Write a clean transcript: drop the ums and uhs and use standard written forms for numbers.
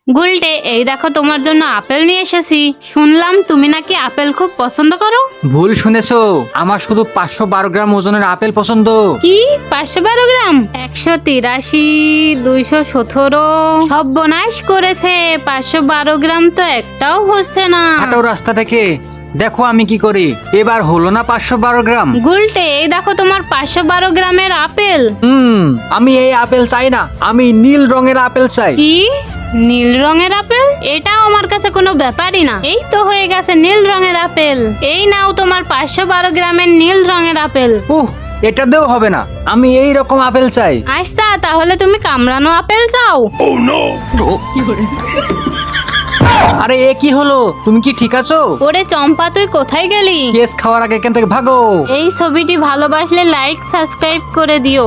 গুলটে, এই দেখো তোমার জন্য আপেল নিয়ে এসেছি। শুনলাম তুমি নাকি আপেল খুব পছন্দ করো। ভুল শুনেছো, আমার শুধু 512 গ্রাম ওজনের আপেল পছন্দ। কি 512 গ্রাম? 183, 217। সর্বনাশ করেছে, 512 গ্রাম তো একটাও হচ্ছে না। হাঁটো রাস্তা থেকে, দেখো আমি কি করি। এবার হলো না 512 গ্রাম। গুলটে, এই দেখো তোমার 512 গ্রামের আপেল। আমি এই আপেল চাই না, আমি নীল রঙের আপেল চাই। কি নীল রঙের আপেল? এটাও আমার কাছে কোনো ব্যাপারই না। এই তো হয়ে গেছে নীল রঙের আপেল। এই নাও তোমার 512 গ্রামের নীল রঙের আপেল। এটা দেও হবে না, আমি এই রকম আপেল চাই। আচ্ছা, তাহলে তুমি কামড়ানো আপেল চাও? আরে এ কি হলো, তুমি কি ঠিক আছো? ওরে চম্পা, তুই কোথায় গেলি? কেস খাওয়ার আগে এখান থেকে ভাগো। এই ছবিটি ভালোবাসলে লাইক সাবস্ক্রাইব করে দিও।